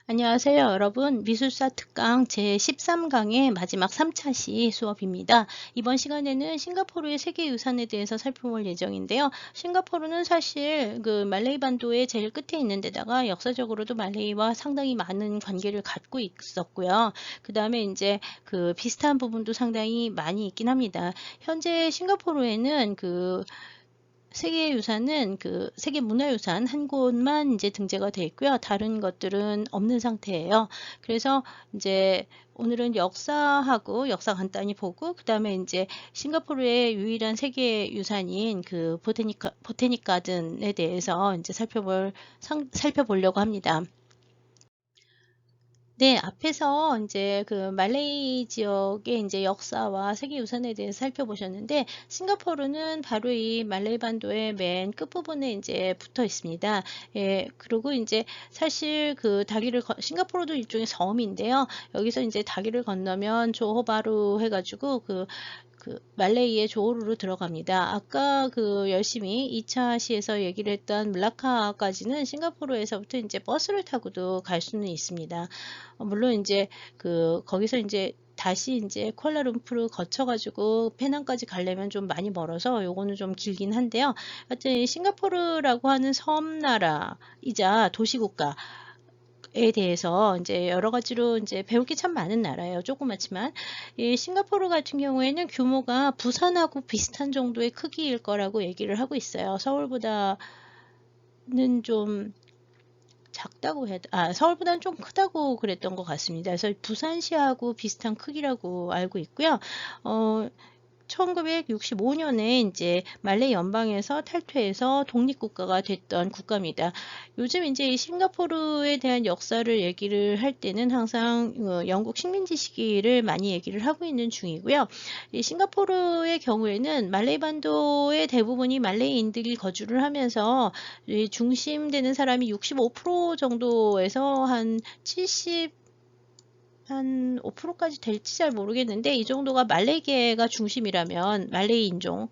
안녕하세요, 여러분. 미술사 특강 제13강의 마지막 3차 시 수업입니다. 이번 시간에는 싱가포르의 세계유산에 대해서 살펴볼 예정인데요. 싱가포르는 사실 그 말레이 반도의 제일 끝에 있는 데다가 역사적으로도 말레이와 상당히 많은 관계를 갖고 있었고요. 그 다음에 이제 그 비슷한 부분도 상당히 많이 있긴 합니다. 현재 싱가포르에는 세계유산은 세계문화유산 한 곳만 이제 등재가 되어 있고요. 다른 것들은 없는 상태예요. 그래서 이제 오늘은 역사하고 역사 간단히 보고 그 다음에 이제 싱가포르의 유일한 세계유산인 그 보테닉 가든에 대해서 이제 살펴보려고 합니다. 네, 앞에서 이제 그 말레이 지역의 이제 역사와 세계유산에 대해서 살펴보셨는데, 싱가포르는 바로 이 말레이 반도의 맨 끝부분에 이제 붙어 있습니다. 예, 그리고 이제 사실 싱가포르도 일종의 섬인데요. 여기서 이제 다리를 건너면 조호바루 해가지고 말레이의 조호르로 들어갑니다. 아까 열심히 2차 시에서 얘기를 했던 물라카까지는 싱가포르에서부터 이제 버스를 타고도 갈 수는 있습니다. 물론 이제 거기서 이제 다시 이제 쿠알라룸푸르 거쳐가지고 페낭까지 가려면 좀 많이 멀어서 요거는 좀 길긴 한데요. 하여튼 이 싱가포르라고 하는 섬나라이자 도시국가 에 대해서 이제 여러 가지로 이제 배울 게 참 많은 나라예요. 조그맣지만 이 싱가포르 같은 경우에는 규모가 부산하고 비슷한 정도의 크기일 거라고 얘기를 하고 있어요. 서울보다는 좀 서울보다는 좀 크다고 그랬던 것 같습니다. 그래서 부산시하고 비슷한 크기라고 알고 있고요. 1965년에 이제 말레이 연방에서 탈퇴해서 독립국가가 됐던 국가입니다. 요즘 이제 이 싱가포르에 대한 역사를 얘기를 할 때는 항상 영국 식민지 시기를 많이 얘기를 하고 있는 중이고요. 이 싱가포르의 경우에는 말레이 반도의 대부분이 말레이인들이 거주를 하면서 이 중심되는 사람이 65% 정도에서 한 5%까지 될지 잘 모르겠는데 이 정도가 말레이계가 중심이라면 말레이 인종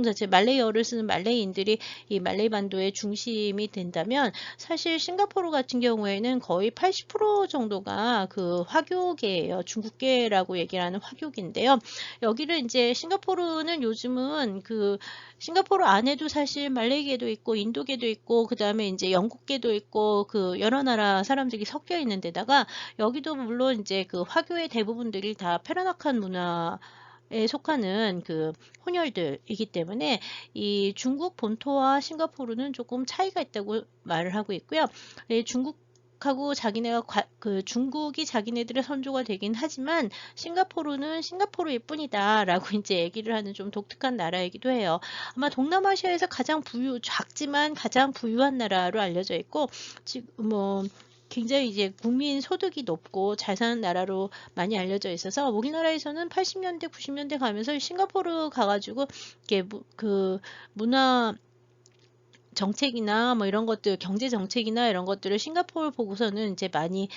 자체 말레이어를 쓰는 말레이인들이 이 말레이 반도의 중심이 된다면 사실 싱가포르 같은 경우에는 거의 80% 정도가 화교계예요. 중국계라고 얘기를 하는 화교계인데요. 여기를 이제 싱가포르는 요즘은 싱가포르 안에도 사실 말레이계도 있고 인도계도 있고 그다음에 이제 영국계도 있고 여러 나라 사람들이 섞여 있는 데다가 여기도 물론 이제 화교의 대부분들이 다 페르나칸 문화에 속하는 혼혈들이기 때문에 이 중국 본토와 싱가포르는 조금 차이가 있다고 말을 하고 있고요. 중국하고 중국이 자기네들의 선조가 되긴 하지만 싱가포르는 싱가포르일 뿐이다라고 이제 얘기를 하는 좀 독특한 나라이기도 해요. 아마 동남아시아에서 작지만 가장 부유한 나라로 알려져 있고 지금 굉장히 이제 국민 소득이 높고 잘 사는 나라로 많이 알려져 있어서 우리나라에서는 80년대, 90년대 가면서 싱가포르 가가지고 이게 문화 정책이나 뭐 이런 것들, 경제 정책이나 이런 것들을 싱가포르 보고서는 이제 많이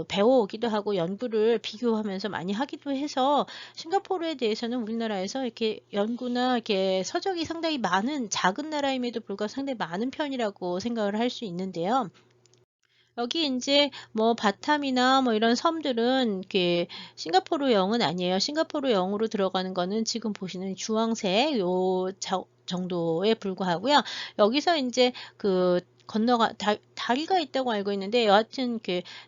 배워오기도 하고 연구를 비교하면서 많이 하기도 해서 싱가포르에 대해서는 우리나라에서 이렇게 연구나 이렇게 서적이 상당히 많은 작은 나라임에도 불구하고 상당히 많은 편이라고 생각을 할 수 있는데요. 여기 이제 뭐 바탐이나 뭐 이런 섬들은 이렇게 싱가포르형은 아니에요. 싱가포르형으로 들어가는 거는 지금 보시는 주황색 정도에 불과하고요. 여기서 이제 다리가 있다고 알고 있는데 여하튼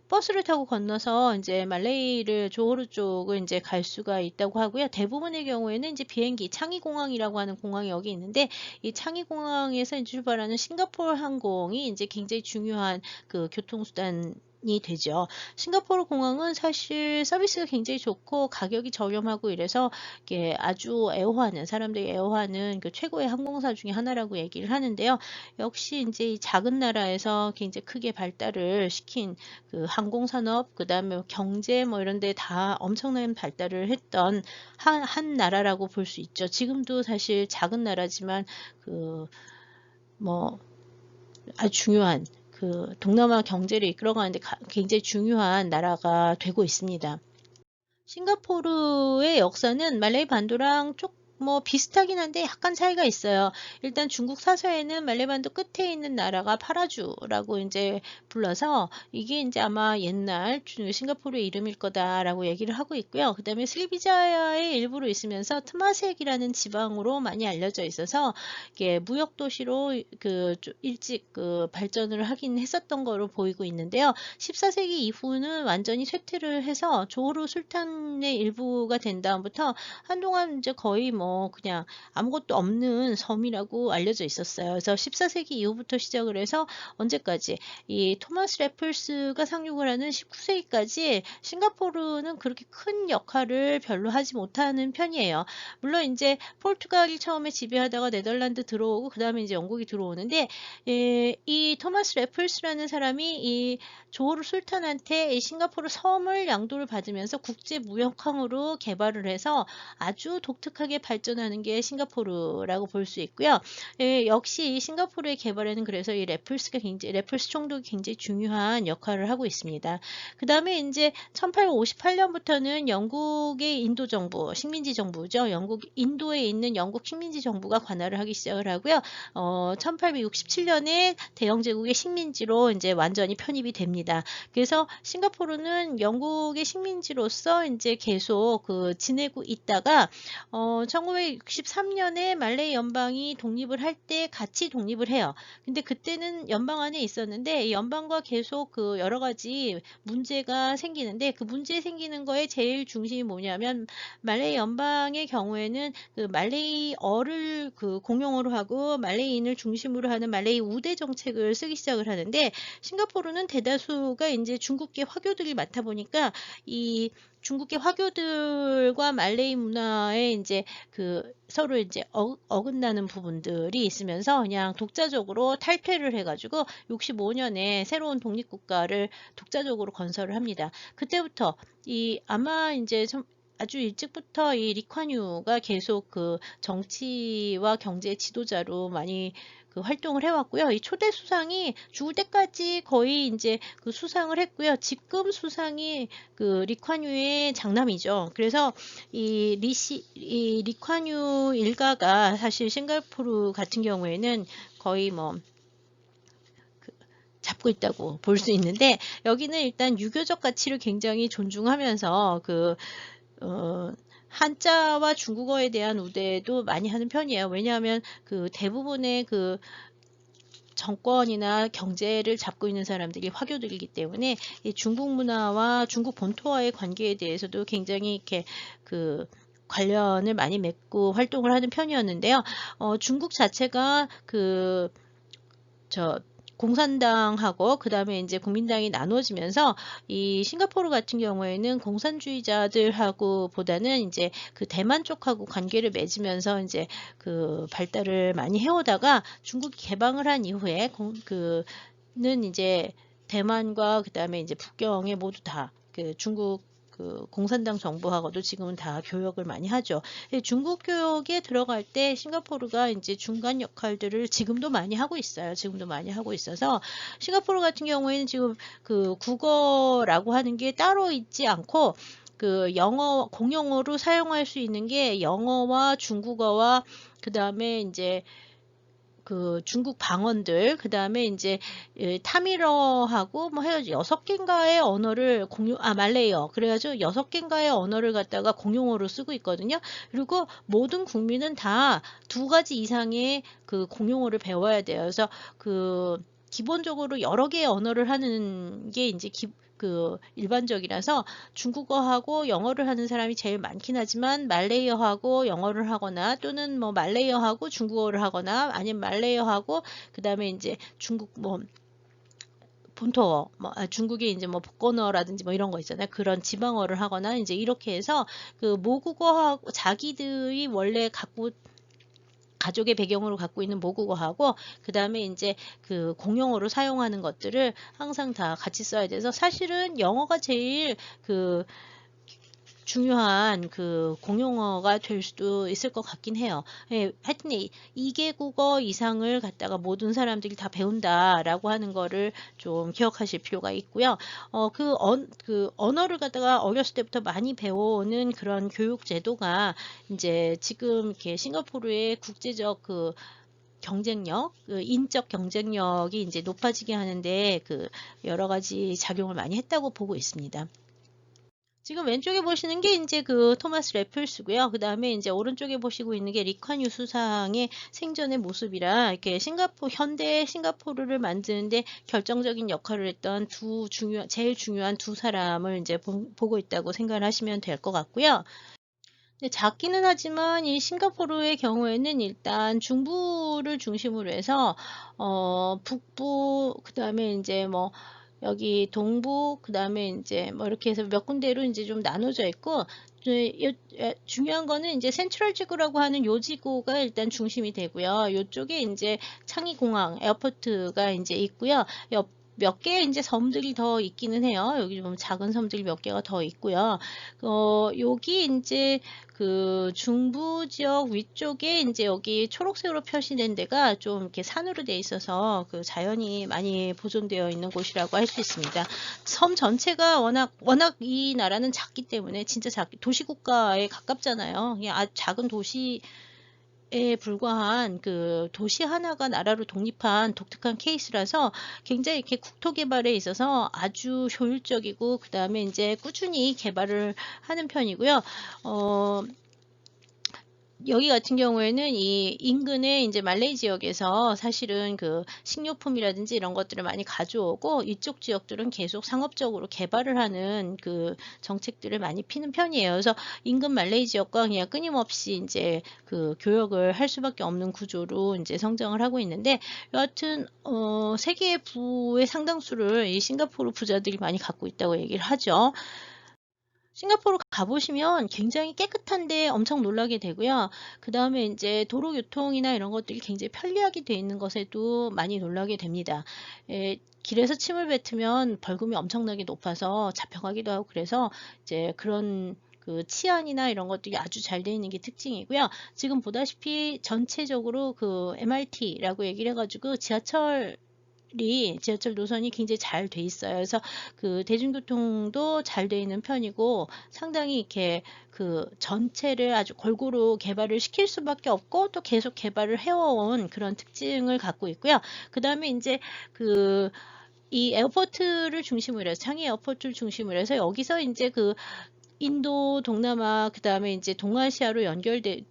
버스를 타고 건너서 이제 말레이를 조호르 쪽을 이제 갈 수가 있다고 하고요. 대부분의 경우에는 이제 비행기 창의공항이라고 하는 공항이 여기 있는데 이 창의공항에서 이제 출발하는 싱가포르 항공이 이제 굉장히 중요한 교통수단이 되죠. 싱가포르 공항은 사실 서비스가 굉장히 좋고 가격이 저렴하고 이래서 이게 아주 사람들이 애호하는 최고의 항공사 중에 하나라고 얘기를 하는데요. 역시 이제 이 작은 나라에서 굉장히 크게 발달을 시킨 항공산업, 그 다음에 경제 뭐 이런 데 다 엄청난 발달을 했던 한 나라라고 볼 수 있죠. 지금도 사실 작은 나라지만 뭐 아주 중요한 동남아 경제를 이끌어가는데 굉장히 중요한 나라가 되고 있습니다. 싱가포르의 역사는 말레이 반도랑 뭐 비슷하긴 한데 약간 차이가 있어요. 일단 중국 사서에는 말레이반도 끝에 있는 나라가 파라주라고 이제 불러서 이게 이제 아마 옛날 싱가포르의 이름일 거다라고 얘기를 하고 있고요. 그다음에 스리비자야의 일부로 있으면서 트마섹이라는 지방으로 많이 알려져 있어서 이게 무역 도시로 좀 일찍 발전을 하긴 했었던 거로 보이고 있는데요. 14세기 이후는 완전히 쇠퇴를 해서 조호르 술탄의 일부가 된 다음부터 한동안 이제 거의 뭐 그냥 아무것도 없는 섬이라고 알려져 있었어요. 그래서 14세기 이후부터 시작을 해서 언제까지 이 토마스 래플스가 상륙을 하는 19세기까지 싱가포르는 그렇게 큰 역할을 별로 하지 못하는 편이에요. 물론 이제 포르투갈이 처음에 지배하다가 네덜란드 들어오고 그다음에 이제 영국이 들어오는데 이 토마스 래플스라는 사람이 이 조호르 술탄한테 이 싱가포르 섬을 양도를 받으면서 국제 무역항으로 개발을 해서 아주 독특하게 발전하는 게 싱가포르라고 볼 수 있고요. 역시 이 싱가포르의 개발에는 그래서 이 래플스 총독이 굉장히 중요한 역할을 하고 있습니다. 그 다음에 이제 1858년부터는 영국의 인도 정부, 식민지 정부죠. 인도에 있는 영국 식민지 정부가 관할을 하기 시작을 하고요. 1867년에 대영 제국의 식민지로 이제 완전히 편입이 됩니다. 그래서 싱가포르는 영국의 식민지로서 이제 계속 지내고 있다가 1963년에 말레이 연방이 독립을 할 때 같이 독립을 해요. 근데 그때는 연방 안에 있었는데 연방과 계속 여러 가지 문제가 생기는데 그 문제 생기는 거에 제일 중심이 뭐냐면 말레이 연방의 경우에는 말레이어를 공용어로 하고 말레이인을 중심으로 하는 말레이 우대 정책을 쓰기 시작을 하는데 싱가포르는 대다수가 이제 중국계 화교들이 많다 보니까 이 중국계 화교들과 말레이 문화에 이제 서로 이제 어긋나는 부분들이 있으면서 그냥 독자적으로 탈퇴를 해가지고 65년에 새로운 독립국가를 독자적으로 건설을 합니다. 그때부터 아마 이제 아주 일찍부터 이 리콴유가 계속 정치와 경제 지도자로 많이 활동을 해왔고요. 이 초대 수상이 죽을 때까지 거의 이제 수상을 했고요. 지금 수상이 리콴유의 장남이죠. 그래서 이 리콴유 일가가 사실 싱가포르 같은 경우에는 거의 뭐 잡고 있다고 볼 수 있는데 여기는 일단 유교적 가치를 굉장히 존중하면서 한자와 중국어에 대한 우대도 많이 하는 편이에요. 왜냐하면 대부분의 정권이나 경제를 잡고 있는 사람들이 화교들이기 때문에 이 중국 문화와 중국 본토와의 관계에 대해서도 굉장히 이렇게 관련을 많이 맺고 활동을 하는 편이었는데요. 중국 자체가 공산당하고 그 다음에 이제 국민당이 나눠지면서 이 싱가포르 같은 경우에는 공산주의자들하고 보다는 이제 대만 쪽하고 관계를 맺으면서 이제 발달을 많이 해오다가 중국이 개방을 한 이후에 는 이제 대만과 그 다음에 이제 북경에 모두 다 중국 공산당 정부하고도 지금은 다 교역을 많이 하죠. 중국 교역에 들어갈 때 싱가포르가 이제 중간 역할들을 지금도 많이 하고 있어요. 지금도 많이 하고 있어서 싱가포르 같은 경우에는 지금 국어라고 하는 게 따로 있지 않고 영어 공용어로 사용할 수 있는 게 영어와 중국어와 그 다음에 이제 중국 방언들, 그 다음에 이제 타밀어하고 뭐 해야지 6개인가의 언어를 말레이어. 그래가지고 6개인가의 언어를 갖다가 공용어로 쓰고 있거든요. 그리고 모든 국민은 다 2가지 이상의 공용어를 배워야 돼요. 그래서 기본적으로 여러 개의 언어를 하는 게 이제 일반적이라서 중국어하고 영어를 하는 사람이 제일 많긴 하지만 말레이어하고 영어를 하거나 또는 뭐 말레이어하고 중국어를 하거나 아니면 말레이어하고 그 다음에 이제 중국 뭐 본토어, 중국의 이제 뭐 복건어라든지 뭐 이런 거 있잖아요. 그런 지방어를 하거나 이제 이렇게 해서 모국어하고 자기들이 원래 가족의 배경으로 갖고 있는 모국어하고 그 다음에 이제 공용어로 사용하는 것들을 항상 다 같이 써야 돼서 사실은 영어가 제일 중요한 그 공용어가 될 수도 있을 것 같긴 해요. 예, 하여튼 2개국어 이상을 갖다가 모든 사람들이 다 배운다라고 하는 거를 좀 기억하실 필요가 있고요. 그 언어를 갖다가 어렸을 때부터 많이 배워오는 그런 교육 제도가 이제 지금 이렇게 싱가포르의 국제적 그 경쟁력, 그 인적 경쟁력이 이제 높아지게 하는데 그 여러 가지 작용을 많이 했다고 보고 있습니다. 지금 왼쪽에 보시는 게 이제 그 토마스 래플스고요. 그 다음에 이제 오른쪽에 보시고 있는 게 리콴 유 수상의 생전의 모습이라 이렇게 현대 싱가포르를 만드는데 결정적인 역할을 했던 제일 중요한 두 사람을 이제 보고 있다고 생각을 하시면 될 것 같고요. 네, 작기는 하지만 이 싱가포르의 경우에는 일단 중부를 중심으로 해서 북부 그다음에 이제 뭐 여기 동부 그다음에 이제 뭐 이렇게 해서 몇 군데로 이제 좀 나눠져 있고 중요한 거는 이제 센트럴 지구라고 하는 요 지구가 일단 중심이 되고요. 요쪽에 이제 창의 공항 에어포트가 이제 있고요. 몇 개의 이제 섬들이 더 있기는 해요. 여기 좀 작은 섬들이 몇 개가 더 있고요. 여기 이제 그 중부 지역 위쪽에 이제 여기 초록색으로 표시된 데가 좀 이렇게 산으로 돼 있어서 그 자연이 많이 보존되어 있는 곳이라고 할 수 있습니다. 섬 전체가 워낙 이 나라는 작기 때문에 진짜 도시국가에 가깝잖아요. 그냥 아주 작은 도시 에 불과한 그 도시 하나가 나라로 독립한 독특한 케이스라서 굉장히 이렇게 국토 개발에 있어서 아주 효율적이고 그 다음에 이제 꾸준히 개발을 하는 편이고요. 여기 같은 경우에는 이 인근의 이제 말레이 지역에서 사실은 그 식료품이라든지 이런 것들을 많이 가져오고 이쪽 지역들은 계속 상업적으로 개발을 하는 그 정책들을 많이 피는 편이에요. 그래서 인근 말레이 지역과 그냥 끊임없이 이제 그 교역을 할 수밖에 없는 구조로 이제 성장을 하고 있는데 여하튼 세계 부의 상당수를 이 싱가포르 부자들이 많이 갖고 있다고 얘기를 하죠. 싱가포르 가보시면 굉장히 깨끗한데 엄청 놀라게 되고요. 그 다음에 이제 도로 교통이나 이런 것들이 굉장히 편리하게 돼 있는 것에도 많이 놀라게 됩니다. 길에서 침을 뱉으면 벌금이 엄청나게 높아서 잡혀가기도 하고 그래서 이제 그런 그 치안이나 이런 것들이 아주 잘 돼 있는 게 특징이고요. 지금 보다시피 전체적으로 그 MRT라고 얘기를 해가지고 지하철 노선이 굉장히 잘 돼 있어요. 그래서 그 대중교통도 잘 돼 있는 편이고 상당히 이렇게 그 전체를 아주 골고루 개발을 시킬 수밖에 없고 또 계속 개발을 해온 그런 특징을 갖고 있고요. 그 다음에 이제 그 이 에어포트를 중심으로 해서 창의 에어포트를 중심으로 해서 여기서 이제 그 인도, 동남아, 그 다음에 이제 동아시아로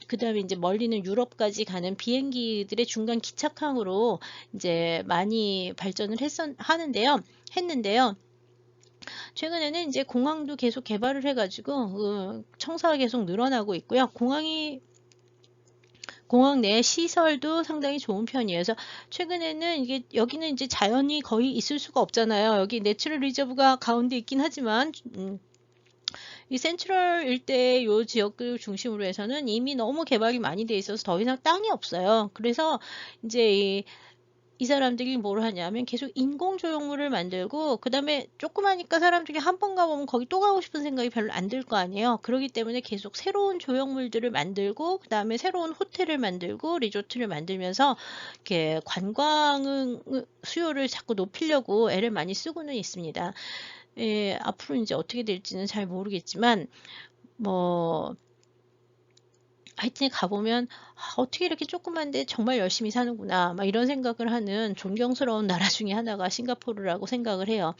그 다음에 이제 멀리는 유럽까지 가는 비행기들의 중간 기착항으로 이제 많이 발전을 했는데요. 최근에는 이제 공항도 계속 개발을 해가지고 청사가 계속 늘어나고 있고요. 공항 내 시설도 상당히 좋은 편이에요. 그래서 최근에는 여기는 이제 자연이 거의 있을 수가 없잖아요. 여기 내추럴 리저브가 가운데 있긴 하지만 이 센트럴 일대 요 지역들 중심으로 해서는 이미 너무 개발이 많이 돼 있어서 더 이상 땅이 없어요. 그래서 이제 이 사람들이 뭘 하냐면 계속 인공 조형물을 만들고 그 다음에 조그마니까 사람들이 한 번 가보면 거기 또 가고 싶은 생각이 별로 안 들 거 아니에요. 그렇기 때문에 계속 새로운 조형물들을 만들고 그 다음에 새로운 호텔을 만들고 리조트를 만들면서 이렇게 관광 수요를 자꾸 높이려고 애를 많이 쓰고는 있습니다. 앞으로 이제 어떻게 될지는 잘 모르겠지만 뭐 하여튼 가보면 어떻게 이렇게 조그만데 정말 열심히 사는구나 막 이런 생각을 하는 존경스러운 나라 중에 하나가 싱가포르라고 생각을 해요.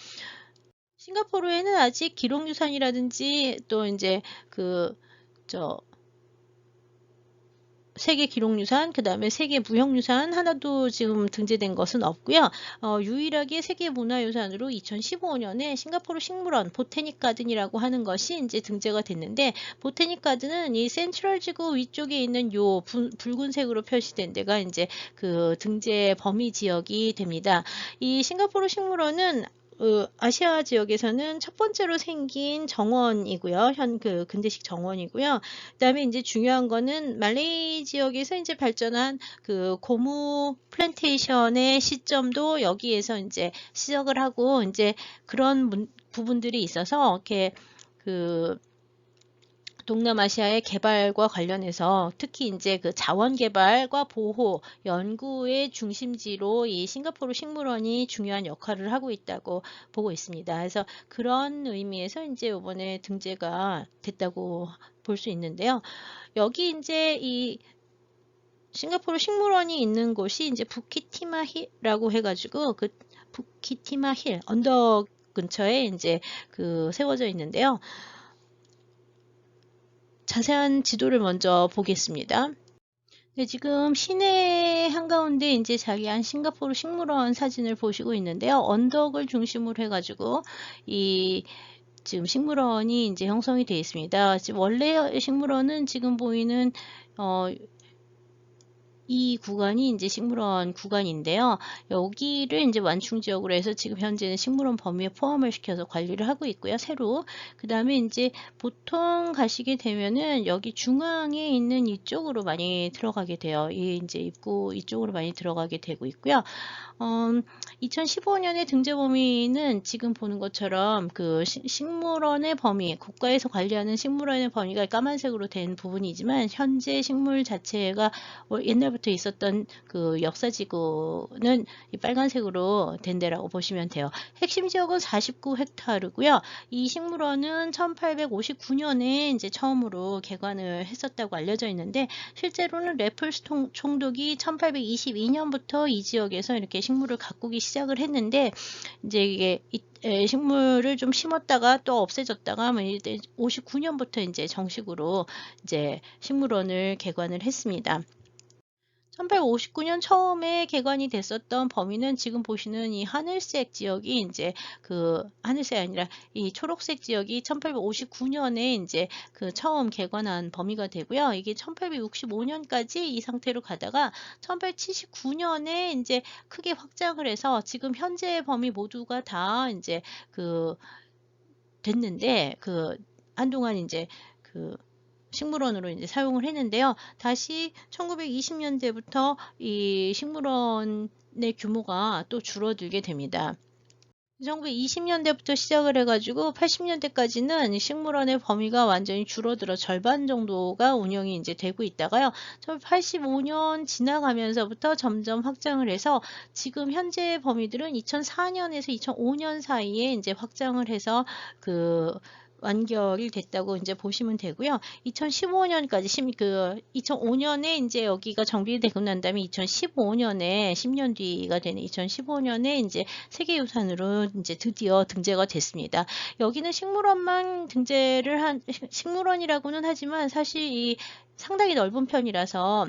싱가포르에는 아직 기록유산이라든지 또 이제 저 세계 기록유산, 그 다음에 세계 무형유산 하나도 지금 등재된 것은 없고요. 유일하게 세계 문화유산으로 2015년에 싱가포르 식물원 보테닉 가든이라고 하는 것이 이제 등재가 됐는데 보테닉 가든은 이 센트럴 지구 위쪽에 있는 요 붉은색으로 표시된 데가 이제 그 등재 범위 지역이 됩니다. 이 싱가포르 식물원은 아시아 지역에서는 첫 번째로 생긴 정원이고요. 근대식 정원이고요. 그다음에 이제 중요한 거는 말레이 지역에서 이제 발전한 그 고무 플랜테이션의 시점도 여기에서 이제 시작을 하고 이제 그런 부분들이 있어서 이렇게 그 동남아시아의 개발과 관련해서 특히 이제 그 자원 개발과 보호, 연구의 중심지로 이 싱가포르 식물원이 중요한 역할을 하고 있다고 보고 있습니다. 그래서 그런 의미에서 이제 이번에 등재가 됐다고 볼 수 있는데요. 여기 이제 이 싱가포르 식물원이 있는 곳이 이제 부키티마힐이라고 해가지고 그 부키티마힐 언덕 근처에 이제 그 세워져 있는데요. 자세한 지도를 먼저 보겠습니다. 네, 지금 시내 한가운데 이제 자기한 싱가포르 식물원 사진을 보시고 있는데요. 언덕을 중심으로 해가지고 이 지금 식물원이 이제 형성이 되어 있습니다. 지금 원래 식물원은 지금 보이는 이 구간이 이제 식물원 구간인데요. 여기를 이제 완충 지역으로 해서 지금 현재는 식물원 범위에 포함을 시켜서 관리를 하고 있고요. 새로. 그 다음에 이제 보통 가시게 되면은 여기 중앙에 있는 이쪽으로 많이 들어가게 돼요. 이 이제 입구 이쪽으로 많이 들어가게 되고 있고요. 2015년에 등재 범위는 지금 보는 것처럼 그 식물원의 범위, 국가에서 관리하는 식물원의 범위가 까만색으로 된 부분이지만 현재 식물 자체가 옛날부터 있었던 그 역사지구는 이 빨간색으로 된 데라고 보시면 돼요. 핵심 지역은 49헥타르고요. 이 식물원은 1859년에 이제 처음으로 개관을 했었다고 알려져 있는데 실제로는 래플스 총독이 1822년부터 이 지역에서 이렇게 식물을 가꾸기 시작을 했는데 이제 이게 식물을 좀 심었다가 또 없애졌다가 59년부터 이제 정식으로 이제 식물원을 개관을 했습니다. 1859년 처음에 개관이 됐었던 범위는 지금 보시는 이 하늘색 지역이 이제 그 하늘색이 아니라 이 초록색 지역이 1859년에 이제 그 처음 개관한 범위가 되고요. 이게 1865년까지 이 상태로 가다가 1879년에 이제 크게 확장을 해서 지금 현재의 범위 모두가 다 이제 그 됐는데 그 한동안 이제 그 식물원으로 이제 사용을 했는데요. 다시 1920년대부터 이 식물원의 규모가 또 줄어들게 됩니다. 1920년대부터 시작을 해가지고 80년대까지는 식물원의 범위가 완전히 줄어들어 절반 정도가 운영이 이제 되고 있다가요. 1985년 지나가면서부터 점점 확장을 해서 지금 현재 범위들은 2004년에서 2005년 사이에 이제 확장을 해서 그 완결이 됐다고 이제 보시면 되고요. 2015년까지 2005년에 이제 여기가 정비되고 난 다음에 2015년에 10년 뒤가 되는 2015년에 이제 세계유산으로 이제 드디어 등재가 됐습니다. 여기는 식물원만 등재를 한 식물원이라고는 하지만 사실 이 상당히 넓은 편이라서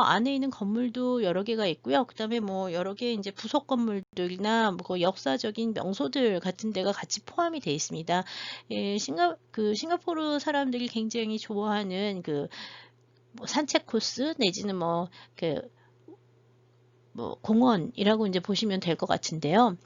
안에 있는 건물도 여러 개가 있고요. 그 다음에 뭐 여러 개 이제 부속 건물들이나 뭐 역사적인 명소들 같은 데가 같이 포함이 되어 있습니다. 예, 싱가포르 사람들이 굉장히 좋아하는 뭐 산책 코스 내지는 뭐 공원이라고 이제 보시면 될 것 같은데요.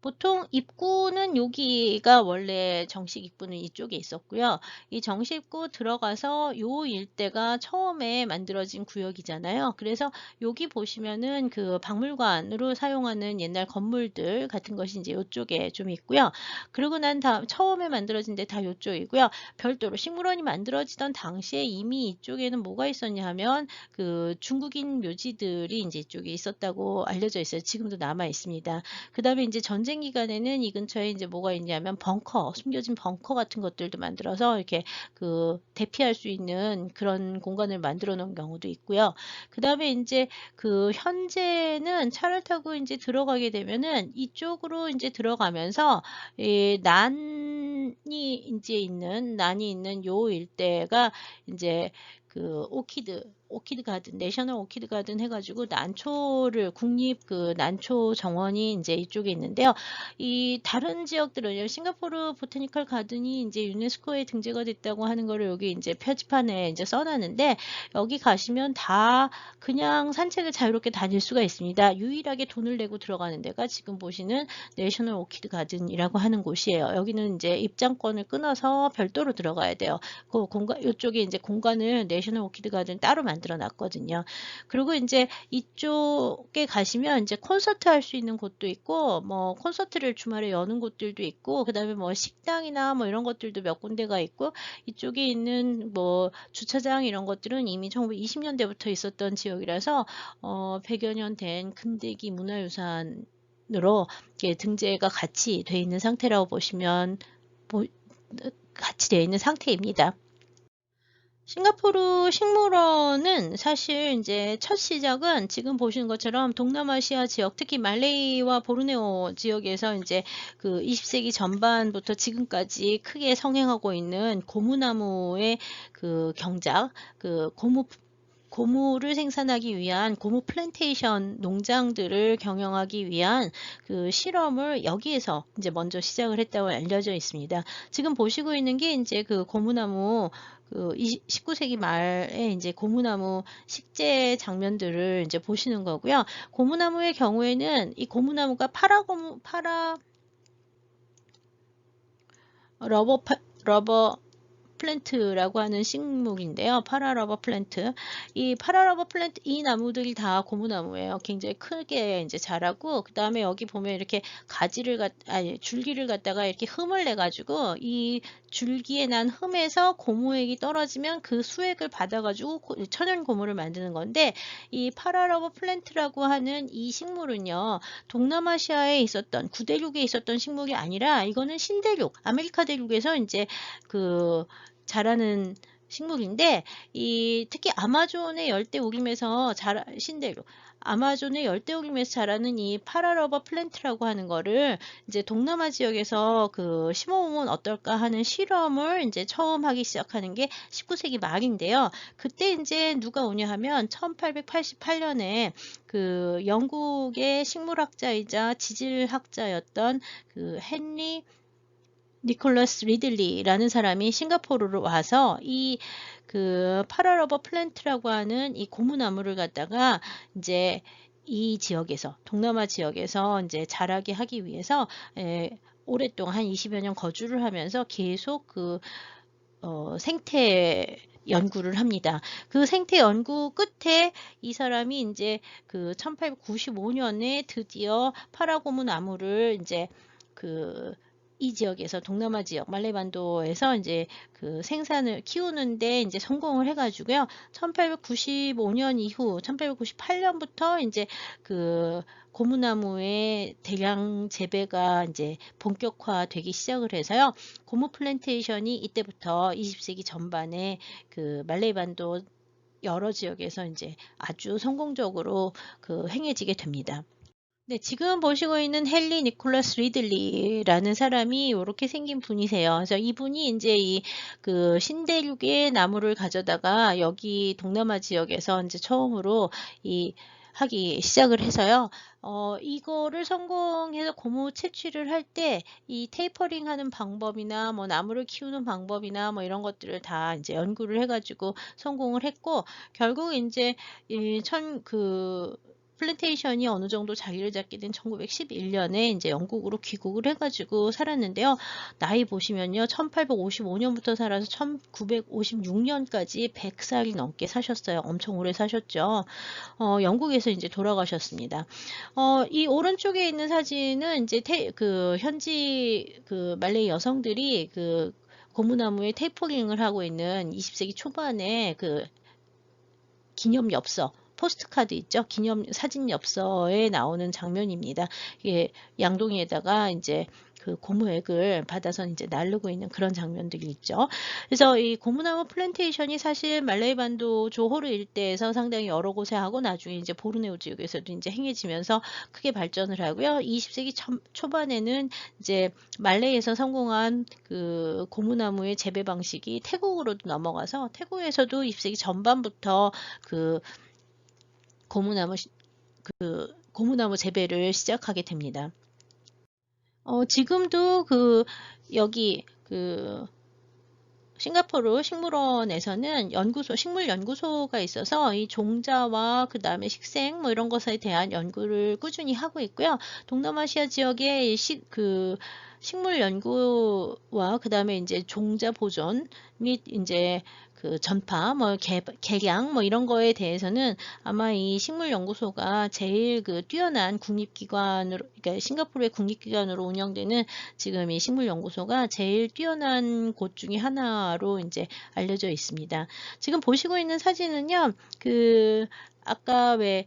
보통 입구는 여기가 원래 정식 입구는 이쪽에 있었고요. 이 정식 입구 들어가서 요 일대가 처음에 만들어진 구역이잖아요. 그래서 여기 보시면은 그 박물관으로 사용하는 옛날 건물들 같은 것이 이제 이쪽에 좀 있고요. 그리고 난 다음 처음에 만들어진 데 다 이쪽이고요. 별도로 식물원이 만들어지던 당시에 이미 이쪽에는 뭐가 있었냐 하면 그 중국인 묘지들이 이제 이쪽에 있었다고 알려져 있어요. 지금도 남아 있습니다. 그 다음에 이제 전쟁 기간에는 이 근처에 이제 뭐가 있냐면 벙커, 숨겨진 벙커 같은 것들도 만들어서 이렇게 그 대피할 수 있는 그런 공간을 만들어 놓은 경우도 있고요. 그 다음에 이제 그 현재는 차를 타고 이제 들어가게 되면은 이쪽으로 이제 들어가면서 난이 있는 요 일대가 이제 그 오키드 가든, 내셔널 오키드 가든 해가지고 난초를 국립 그 난초 정원이 이제 이쪽에 있는데요. 이 다른 지역들은 싱가포르 보타니컬 가든이 이제 유네스코에 등재가 됐다고 하는 거를 여기 이제 표지판에 이제 써놨는데 여기 가시면 다 그냥 산책을 자유롭게 다닐 수가 있습니다. 유일하게 돈을 내고 들어가는 데가 지금 보시는 내셔널 오키드 가든이라고 하는 곳이에요. 여기는 이제 입장권을 끊어서 별도로 들어가야 돼요. 그 공간 이쪽에 이제 공간을 내셔널 오키드 가든 따로 만들어 놨거든요. 그리고 이제 이쪽에 가시면 이제 콘서트 할 수 있는 곳도 있고, 뭐 콘서트를 주말에 여는 곳들도 있고, 그다음에 뭐 식당이나 뭐 이런 것들도 몇 군데가 있고, 이쪽에 있는 뭐 주차장 이런 것들은 이미 1920년대부터 있었던 지역이라서 100여 년 된 근대기 문화유산으로 이렇게 등재가 같이 돼 있는 상태라고 보시면 같이 되어 있는 상태입니다. 싱가포르 식물원은 사실 이제 첫 시작은 지금 보시는 것처럼 동남아시아 지역, 특히 말레이와 보르네오 지역에서 이제 그 20세기 전반부터 지금까지 크게 성행하고 있는 고무나무의 그 경작, 그 고무를 생산하기 위한 고무 플랜테이션 농장들을 경영하기 위한 그 실험을 여기에서 이제 먼저 시작을 했다고 알려져 있습니다. 지금 보시고 있는 게 이제 그 고무나무 19세기 말에 이제 고무나무 식재 장면들을 이제 보시는 거고요. 고무나무의 경우에는 이 고무나무가 러버 플랜트라고 하는 식물인데요. 파라러버 플랜트. 이 파라러버 플랜트, 이 나무들이 다 고무나무예요. 굉장히 크게 이제 자라고, 그 다음에 여기 보면 이렇게 줄기를 갖다가 이렇게 흠을 내가지고, 이 줄기에 난 흠에서 고무액이 떨어지면 그 수액을 받아가지고 천연 고무를 만드는 건데, 이 파라러버 플랜트라고 하는 이 식물은요, 동남아시아에 있었던, 구대륙에 있었던 식물이 아니라, 이거는 신대륙, 아메리카 대륙에서 이제 자라는 식물인데, 특히 아마존의 열대우림에서 아마존의 열대우림에서 자라는 이 파라러버 플랜트라고 하는 거를 이제 동남아 지역에서 심어보면 어떨까 하는 실험을 이제 처음 하기 시작하는 게 19세기 말인데요. 그때 이제 누가 오냐 하면 1888년에 영국의 식물학자이자 지질학자였던 헨리 니콜러스 리들리라는 사람이 싱가포르로 와서 파라러버 플랜트라고 하는 이 고무나무를 갖다가 이제 이 지역에서, 동남아 지역에서 이제 자라게 하기 위해서 오랫동안 한 20여 년 거주를 하면서 계속 생태 연구를 합니다. 그 생태 연구 끝에 이 사람이 이제 1895년에 드디어 파라고무 나무를 이제 이 지역에서, 동남아 지역 말레이반도에서 이제 생산을 키우는데 이제 성공을 해가지고요. 1895년 이후 1898년부터 이제 고무나무의 대량 재배가 이제 본격화되기 시작을 해서요. 고무 플랜테이션이 이때부터 20세기 전반에 말레이반도 여러 지역에서 이제 아주 성공적으로 행해지게 됩니다. 네, 지금 보시고 있는 헨리 니콜러스 리들리라는 사람이 이렇게 생긴 분이세요. 그래서 이분이 이제 신대륙의 나무를 가져다가 여기 동남아 지역에서 이제 처음으로 하기 시작을 해서요. 이거를 성공해서 고무 채취를 할 때 이 테이퍼링 하는 방법이나 뭐 나무를 키우는 방법이나 뭐 이런 것들을 다 이제 연구를 해가지고 성공을 했고, 결국 이제 플랜테이션이 어느 정도 자리를 잡게 된 1911년에 이제 영국으로 귀국을 해가지고 살았는데요. 나이 보시면요. 1855년부터 살아서 1956년까지 100살이 넘게 사셨어요. 엄청 오래 사셨죠. 영국에서 이제 돌아가셨습니다. 이 오른쪽에 있는 사진은 이제 현지 말레이 여성들이 고무나무에 테이퍼링을 하고 있는 20세기 초반에 기념 엽서, 포스트카드 있죠? 기념 사진 엽서에 나오는 장면입니다. 이게 양동이에다가 이제 고무액을 받아서 이제 나르고 있는 그런 장면들이 있죠. 그래서 이 고무나무 플랜테이션이 사실 말레이반도 조호르 일대에서 상당히 여러 곳에 하고, 나중에 이제 보르네오 지역에서도 이제 행해지면서 크게 발전을 하고요. 20세기 초반에는 이제 말레이에서 성공한 고무나무의 재배 방식이 태국으로도 넘어가서, 태국에서도 20세기 전반부터 고무나무 재배를 시작하게 됩니다. 지금도 여기 싱가포르 식물원에서는 식물 연구소가 있어서 이 종자와 그 다음에 식생 뭐 이런 것에 대한 연구를 꾸준히 하고 있고요. 동남아시아 지역의 식물 연구와 그 다음에 이제 종자 보존 및 이제 그 전파, 뭐 개량 뭐 이런 거에 대해서는 아마 이 식물연구소가 제일 그 뛰어난 국립기관으로, 그러니까 싱가포르의 국립기관으로 운영되는 지금 이 식물연구소가 제일 뛰어난 곳 중에 하나로 이제 알려져 있습니다. 지금 보시고 있는 사진은요, 그 아까 왜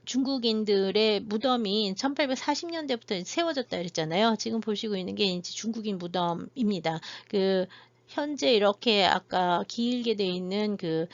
중국인들의 무덤이 1840년대부터 세워졌다 그랬잖아요. 지금 보시고 있는 게 이제 중국인 무덤입니다. 그 현재 이렇게 아까 길게 돼 있는 그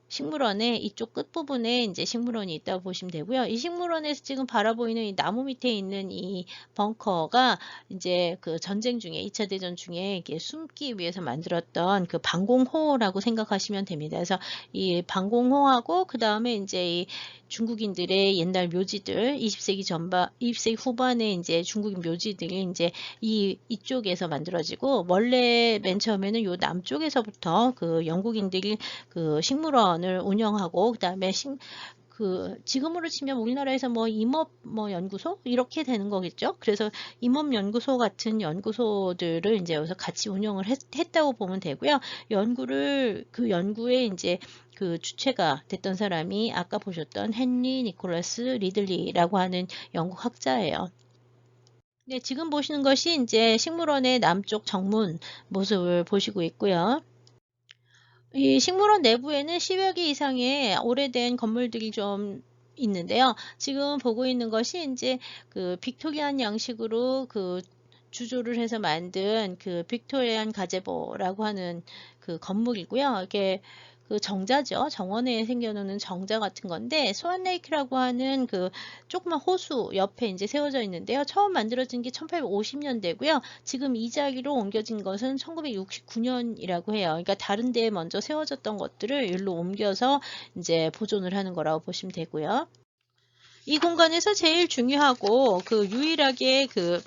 식물원의 이쪽 끝부분에 이제 식물원이 있다고 보시면 되고요. 이 식물원에서 지금 바라보이는 이 나무 밑에 있는 이 벙커가 이제 그 전쟁 중에 2차 대전 중에 이렇게 숨기 위해서 만들었던 그 방공호라고 생각하시면 됩니다. 그래서 이 방공호하고 그 다음에 이제 이 중국인들의 옛날 묘지들 20세기 전반 20세기 후반에 이제 중국인 묘지들이 이제 이쪽에서 만들어지고 원래 맨 처음에는 요 남쪽에서부터 그 영국인들이 그 식물원을 운영하고 그다음에 그 지금으로 치면 우리나라에서 뭐 임업 뭐 연구소 이렇게 되는 거겠죠. 그래서 임업 연구소 같은 연구소들을 이제 여기서 같이 운영을 했다고 보면 되고요. 그 연구에 이제 그 주체가 됐던 사람이 아까 보셨던 헨리 니콜라스 리들리라고 하는 영국 학자예요. 네, 지금 보시는 것이 이제 식물원의 남쪽 정문 모습을 보시고 있고요. 이 식물원 내부에는 10여 개 이상의 오래된 건물들이 좀 있는데요. 지금 보고 있는 것이 이제 그 빅토리안 양식으로 그 주조를 해서 만든 그 빅토리안 가제보라고 하는 그 건물이고요. 이게 그 정자죠. 정원에 생겨나는 정자 같은 건데 스완레이크라고 하는 그 조그만 호수 옆에 이제 세워져 있는데요. 처음 만들어진 게 1850년대고요. 지금 이 자리로 옮겨진 것은 1969년이라고 해요. 그러니까 다른 데에 먼저 세워졌던 것들을 일로 옮겨서 이제 보존을 하는 거라고 보시면 되고요. 이 공간에서 제일 중요하고 그 유일하게 그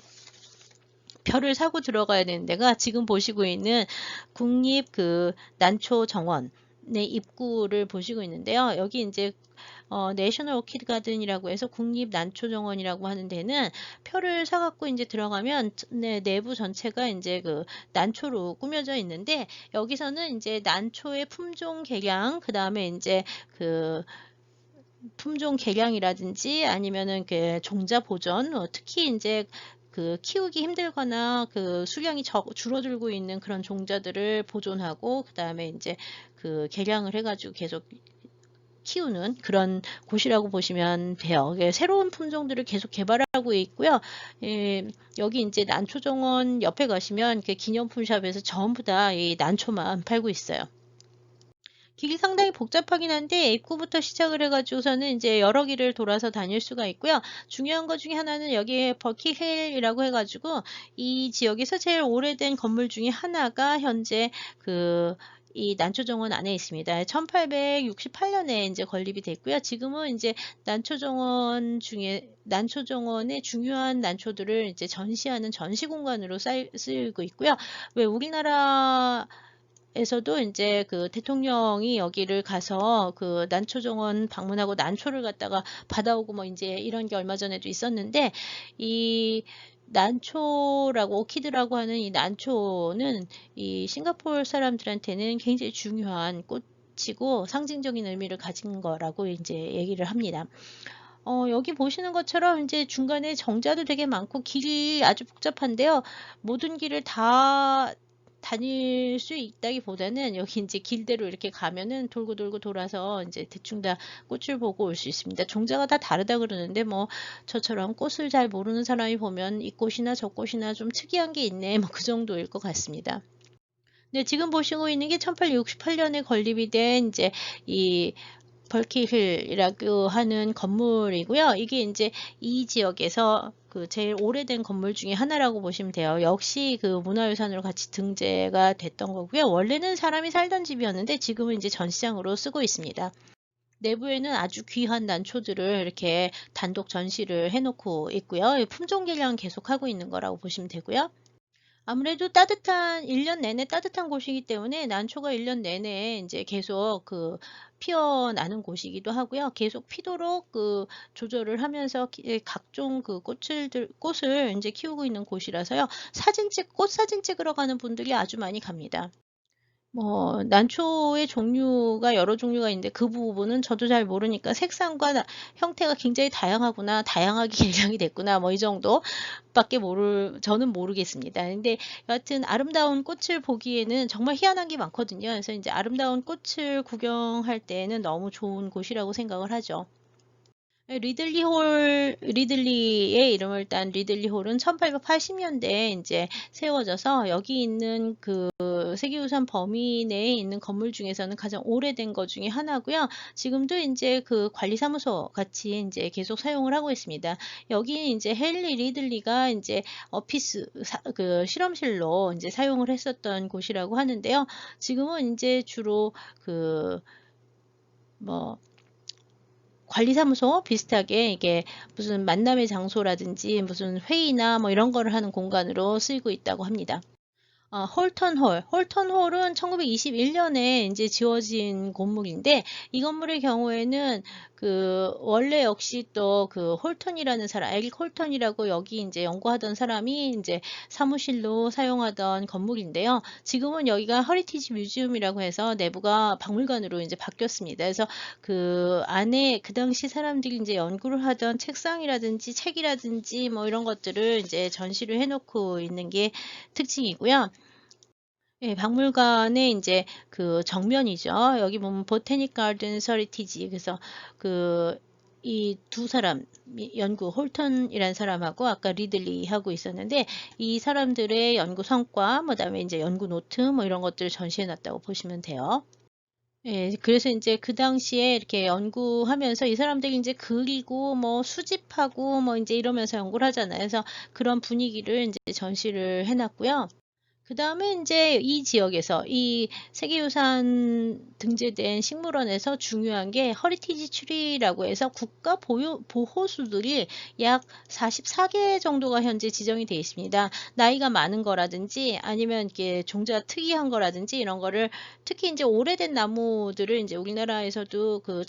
별을 사고 들어가야 되는 데가 지금 보시고 있는 국립 그 난초 정원의 입구를 보시고 있는데요. 여기 이제 내셔널 오키드 가든이라고 해서 국립 난초 정원이라고 하는 데는 표를 사갖고 이제 들어가면 내부 전체가 이제 그 난초로 꾸며져 있는데 여기서는 이제 난초의 품종 개량, 그 다음에 이제 그 품종 개량이라든지 아니면은 그 종자 보존, 특히 이제 그 키우기 힘들거나 그 수량이 줄어들고 있는 그런 종자들을 보존하고 그 다음에 이제 그 개량을 해가지고 계속 키우는 그런 곳이라고 보시면 돼요. 새로운 품종들을 계속 개발하고 있고요. 예, 여기 이제 난초정원 옆에 가시면 그 기념품 샵에서 전부 다 이 난초만 팔고 있어요. 길이 상당히 복잡하긴 한데 입구부터 시작을 해가지고서는 이제 여러 길을 돌아서 다닐 수가 있고요. 중요한 것 중에 하나는 여기에 버키힐이라고 해가지고 이 지역에서 제일 오래된 건물 중에 하나가 현재 이 난초정원 안에 있습니다. 1868년에 이제 건립이 됐고요. 지금은 이제 난초정원의 중요한 난초들을 이제 전시하는 전시 공간으로 쓰이고 있고요. 왜 우리나라 에서도 이제 그 대통령이 여기를 가서 그 난초정원 방문하고 난초를 갖다가 받아오고 뭐 이제 이런 게 얼마 전에도 있었는데 이 난초라고 오키드라고 하는 이 난초는 이 싱가포르 사람들한테는 굉장히 중요한 꽃이고 상징적인 의미를 가진 거라고 이제 얘기를 합니다. 여기 보시는 것처럼 이제 중간에 정자도 되게 많고 길이 아주 복잡한데요. 모든 길을 다 다닐 수 있다기보다는 여기 이제 길대로 이렇게 가면은 돌고 돌고 돌아서 이제 대충 다 꽃을 보고 올 수 있습니다. 종자가 다 다르다 그러는데 뭐 저처럼 꽃을 잘 모르는 사람이 보면 이 꽃이나 저 꽃이나 좀 특이한 게 있네 뭐 그 정도일 것 같습니다. 네, 지금 보시고 있는 게 1868년에 건립이 된 이제 이 벌키힐이라고 하는 건물이고요. 이게 이제 이 지역에서 그 제일 오래된 건물 중에 하나라고 보시면 돼요. 역시 그 문화유산으로 같이 등재가 됐던 거고요. 원래는 사람이 살던 집이었는데 지금은 이제 전시장으로 쓰고 있습니다. 내부에는 아주 귀한 난초들을 이렇게 단독 전시를 해놓고 있고요. 품종 개량 계속하고 있는 거라고 보시면 되고요. 아무래도 1년 내내 따뜻한 곳이기 때문에 난초가 1년 내내 이제 계속 그 피어나는 곳이기도 하고요. 계속 피도록 그 조절을 하면서 각종 그 꽃을 이제 키우고 있는 곳이라서요. 꽃 사진 찍으러 가는 분들이 아주 많이 갑니다. 난초의 종류가 여러 종류가 있는데 그 부분은 저도 잘 모르니까 색상과 형태가 굉장히 다양하구나, 다양하게 개량이 됐구나, 뭐 이 정도밖에 저는 모르겠습니다. 근데 여하튼 아름다운 꽃을 보기에는 정말 희한한 게 많거든요. 그래서 이제 아름다운 꽃을 구경할 때는 너무 좋은 곳이라고 생각을 하죠. 리들리의 이름을 딴 리들리 홀은 1880년대에 이제 세워져서 여기 있는 그 세계유산 범위 내에 있는 건물 중에서는 가장 오래된 것 중에 하나고요. 지금도 이제 그 관리사무소 같이 이제 계속 사용을 하고 있습니다. 여기는 이제 헨리 리들리가 이제 그 실험실로 이제 사용을 했었던 곳이라고 하는데요. 지금은 이제 주로 뭐 관리사무소 비슷하게 이게 무슨 만남의 장소라든지 무슨 회의나 뭐 이런 거를 하는 공간으로 쓰이고 있다고 합니다. 홀턴홀. 홀턴홀은 1921년에 이제 지어진 건물인데 이 건물의 경우에는 그 원래 역시 또 그 홀턴이라는 사람, 에릭 홀턴이라고 여기 이제 연구하던 사람이 이제 사무실로 사용하던 건물인데요. 지금은 여기가 허리티지 뮤지엄이라고 해서 내부가 박물관으로 이제 바뀌었습니다. 그래서 그 안에 그 당시 사람들이 이제 연구를 하던 책상이라든지 책이라든지 뭐 이런 것들을 이제 전시를 해놓고 있는 게 특징이고요. 예, 박물관의 이제 그 정면이죠. 여기 보면 보테닉 가든 서리티지. 그래서 그 이 두 사람 연구 홀턴이라는 사람하고 아까 리들리 하고 있었는데 이 사람들의 연구 성과, 그다음에 이제 연구 노트 뭐 이런 것들을 전시해 놨다고 보시면 돼요. 예, 그래서 이제 그 당시에 이렇게 연구하면서 이 사람들이 이제 그리고 뭐 수집하고 뭐 이제 이러면서 연구를 하잖아요. 그래서 그런 분위기를 이제 전시를 해놨고요. 그 다음에 이제 이 지역에서 이 세계유산 등재된 식물원에서 중요한 게 허리티지 트리라고 해서 국가 보호수들이 약 44개 정도가 현재 지정이 되어 있습니다. 나이가 많은 거라든지 아니면 이렇게 종자가 특이한 거라든지 이런 거를 특히 이제 오래된 나무들을 이제 우리나라에서도 그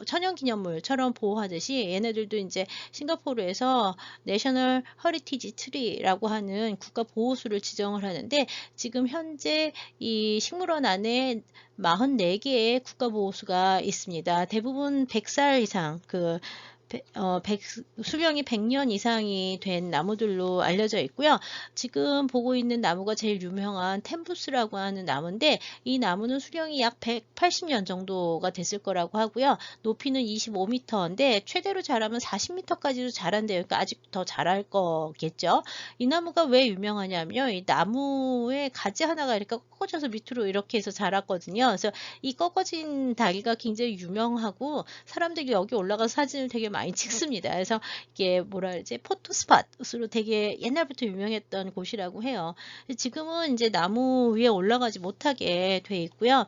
천연기념물처럼 보호하듯이 얘네들도 이제 싱가포르에서 내셔널 허리티지 트리라고 하는 국가 보호수를 지정을 하는데 지금 현재 이 식물원 안에 44개의 국가보호수가 있습니다. 대부분 100살 이상, 수명이 100년 이상이 된 나무들로 알려져 있고요. 지금 보고 있는 나무가 제일 유명한 템부스라고 하는 나무인데 이 나무는 수령이 약 180년 정도가 됐을 거라고 하고요. 높이는 25m인데 최대로 자라면 40m까지도 자란대요. 그러니까 아직 더 자랄 거겠죠. 이 나무가 왜 유명하냐면 이 나무의 가지 하나가 이렇게 꺾어져서 밑으로 이렇게 해서 자랐거든요. 그래서 이 꺾어진 다리가 굉장히 유명하고 사람들이 여기 올라가서 사진을 되게 많이 찍습니다. 그래서 이게 뭐라 그러지? 포토스팟으로 되게 옛날부터 유명했던 곳이라고 해요. 지금은 이제 나무 위에 올라가지 못하게 돼 있고요.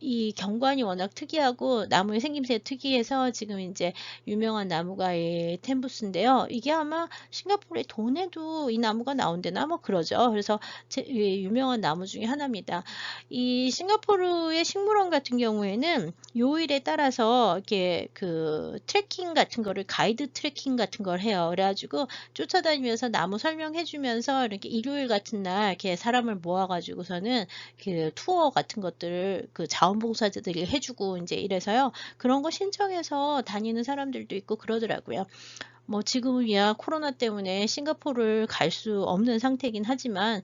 이 경관이 워낙 특이하고 나무의 생김새 특이해서 지금 이제 유명한 나무가 이 템부스인데요. 이게 아마 싱가포르의 돈에도 이 나무가 나온대나 뭐 그러죠. 그래서 유명한 나무 중에 하나입니다. 이 싱가포르의 식물원 같은 경우에는 요일에 따라서 이렇게 그 트레킹 같은 거를 가이드 트레킹 같은 걸 해요. 그래가지고 쫓아다니면서 나무 설명해주면서 이렇게 일요일 같은 날 이렇게 사람을 모아가지고서는 그 투어 같은 것들을 그 자원봉사자들이 해주고 이제 이래서요. 그런 거 신청해서 다니는 사람들도 있고 그러더라고요. 뭐 지금이야 코로나 때문에 싱가포르를 갈 수 없는 상태이긴 하지만